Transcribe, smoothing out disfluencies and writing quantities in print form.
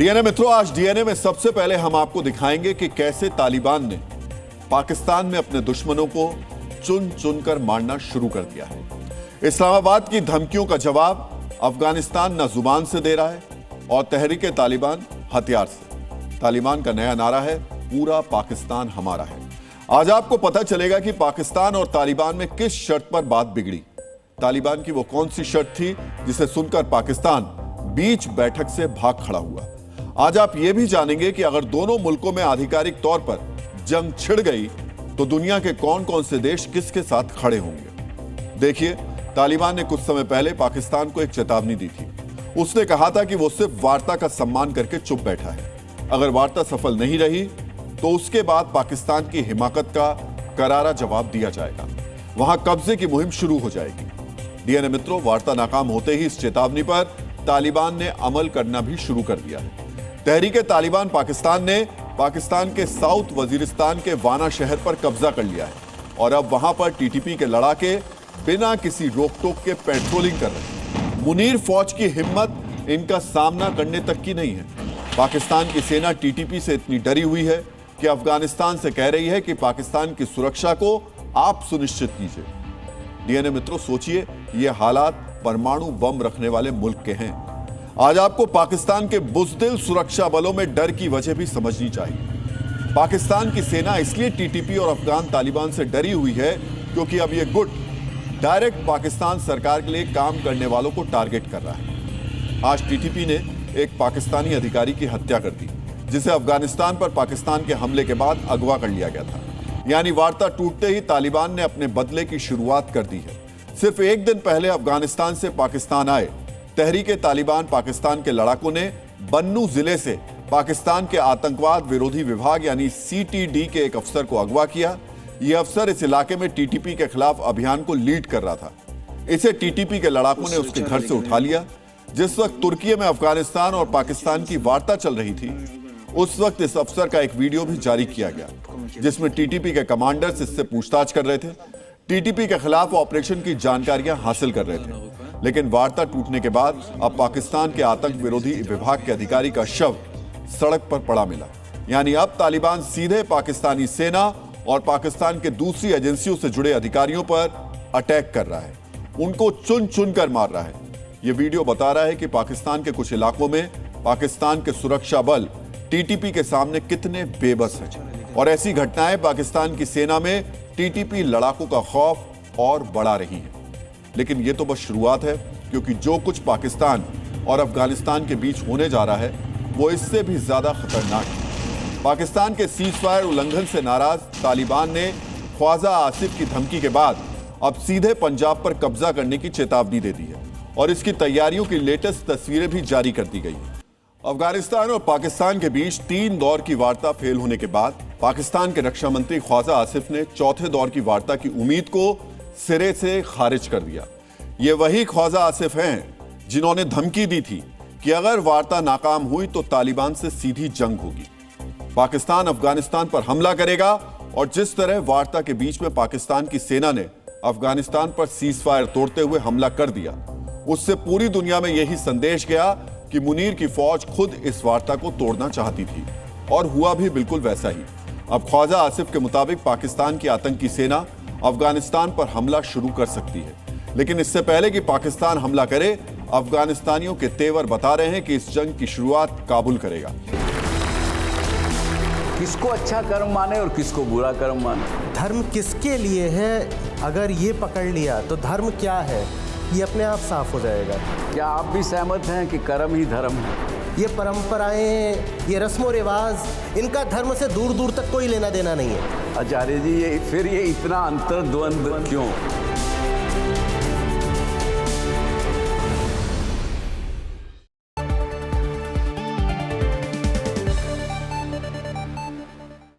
DNA मित्रों, आज DNA में सबसे पहले हम आपको दिखाएंगे कि कैसे तालिबान ने पाकिस्तान में अपने दुश्मनों को चुन चुनकर मारना शुरू कर दिया है। इस्लामाबाद की धमकियों का जवाब अफगानिस्तान न जुबान से दे रहा है और तहरीके तालिबान हथियार से। तालिबान का नया नारा है, पूरा पाकिस्तान हमारा है। आज आपको पता चलेगा कि पाकिस्तान और तालिबान में किस शर्त पर बात बिगड़ी। तालिबान की वो कौन सी शर्त थी जिसे सुनकर पाकिस्तान बीच बैठक से भाग खड़ा हुआ। आज आप ये भी जानेंगे कि अगर दोनों मुल्कों में आधिकारिक तौर पर जंग छिड़ गई तो दुनिया के कौन कौन से देश किसके साथ खड़े होंगे। देखिए, तालिबान ने कुछ समय पहले पाकिस्तान को एक चेतावनी दी थी। उसने कहा था कि वो सिर्फ वार्ता का सम्मान करके चुप बैठा है। अगर वार्ता सफल नहीं रही तो उसके बाद पाकिस्तान की हिमाकत का करारा जवाब दिया जाएगा। वहां कब्जे की मुहिम शुरू हो जाएगी। डीएनए मित्रों, वार्ता नाकाम होते ही इस चेतावनी पर तालिबान ने अमल करना भी शुरू कर दिया है। तहरीके तालिबान पाकिस्तान ने पाकिस्तान के साउथ वजीरिस्तान के वाना शहर पर कब्जा कर लिया है और अब वहां पर टीटीपी के लड़ाके बिना किसी रोक टोक के पेट्रोलिंग कर रहे हैं। मुनीर फौज की हिम्मत इनका सामना करने तक की नहीं है। पाकिस्तान की सेना टीटीपी से इतनी डरी हुई है कि अफगानिस्तान से कह रही है कि पाकिस्तान की सुरक्षा को आप सुनिश्चित कीजिए। डीएनए मित्रों, सोचिए, ये हालात परमाणु बम रखने वाले मुल्क के हैं। आज आपको पाकिस्तान के बुज़दिल सुरक्षा बलों में डर की वजह भी समझनी चाहिए। पाकिस्तान की सेना इसलिए टीटीपी और अफगान तालिबान से डरी हुई है क्योंकि अब यह गुट डायरेक्ट पाकिस्तान सरकार के लिए काम करने वालों को टारगेट कर रहा है। आज टीटीपी ने एक पाकिस्तानी अधिकारी की हत्या कर दी, जिसे अफगानिस्तान पर पाकिस्तान के हमले के बाद अगवा कर लिया गया था। यानी वार्ता टूटते ही तालिबान ने अपने बदले की शुरुआत कर दी है। सिर्फ एक दिन पहले अफगानिस्तान से पाकिस्तान आए तहरीके तालिबान पाकिस्तान के लड़ाकों ने बन्नू जिले से पाकिस्तान के आतंकवाद विरोधी विभाग यानी सीटीडी के एक अफसर को अगवा किया। यह अफसर इस इलाके में टीटीपी के खिलाफ अभियान को लीड कर रहा था। इसे टीटीपी के लड़ाकों ने उसके घर से उठा लिया। जिस वक्त तुर्की में अफगानिस्तान और पाकिस्तान की वार्ता चल रही थी, उस वक्त इस अफसर का एक वीडियो भी जारी किया गया जिसमें टीटीपी के कमांडर्स इससे पूछताछ कर रहे थे। टीटीपी के खिलाफ ऑपरेशन की जानकारियां हासिल कर रहे थे। लेकिन वार्ता टूटने के बाद अब पाकिस्तान के आतंक विरोधी विभाग के अधिकारी का शव सड़क पर पड़ा मिला। यानी अब तालिबान सीधे पाकिस्तानी सेना और पाकिस्तान के दूसरी एजेंसियों से जुड़े अधिकारियों पर अटैक कर रहा है, उनको चुन चुन कर मार रहा है। यह वीडियो बता रहा है कि पाकिस्तान के कुछ इलाकों में पाकिस्तान के सुरक्षा बल टीटीपी के सामने कितने बेबस हैं और ऐसी घटनाएं पाकिस्तान की सेना में टीटीपी लड़ाकों का खौफ और बढ़ा रही है। लेकिन यह तो बस शुरुआत है, क्योंकि जो कुछ पाकिस्तान और अफगानिस्तान के बीच होने जा रहा है वो इससे भी ज्यादा खतरनाक है। पाकिस्तान के सीजफायर उल्लंघन से नाराज तालिबान ने ख्वाजा आसिफ की धमकी के बाद अब सीधे पंजाब पर कब्जा करने की चेतावनी दे दी है और इसकी तैयारियों की लेटेस्ट तस्वीरें भी जारी कर दी गई है। अफगानिस्तान और पाकिस्तान के बीच 3 दौर की वार्ता फेल होने के बाद पाकिस्तान के रक्षा मंत्री ख्वाजा आसिफ ने चौथे दौर की वार्ता की उम्मीद को सिरे से खारिज कर दिया। ये वही ख्वाजा आसिफ हैं जिन्होंने धमकी दी थी कि अगर वार्ता नाकाम हुई तो तालिबान से सीधी जंग होगी। पाकिस्तान अफगानिस्तान पर हमला करेगा और जिस तरह वार्ता के बीच में पाकिस्तान की सेना ने अफगानिस्तान पर सीजफायर तोड़ते हुए हमला कर दिया, उससे पूरी दुनिया में यही संदेश गया कि मुनीर की फौज खुद इस वार्ता को तोड़ना चाहती थी और हुआ भी बिल्कुल वैसा ही। अब ख्वाजा आसिफ के मुताबिक पाकिस्तान की आतंकी सेना अफगानिस्तान पर हमला शुरू कर सकती है, लेकिन इससे पहले कि पाकिस्तान हमला करे, अफगानिस्तानियों के तेवर बता रहे हैं कि इस जंग की शुरुआत काबुल करेगा। किसको अच्छा कर्म माने और किसको बुरा कर्म माने, धर्म किसके लिए है, अगर ये पकड़ लिया तो धर्म क्या है ये अपने आप साफ हो जाएगा। क्या आप भी सहमत हैं कि कर्म ही धर्म है? ये परंपराएं, ये रस्मों रिवाज, इनका धर्म से दूर दूर तक कोई लेना देना नहीं है। आचार्य जी, ये इतना अंतर्द्वंद क्यों?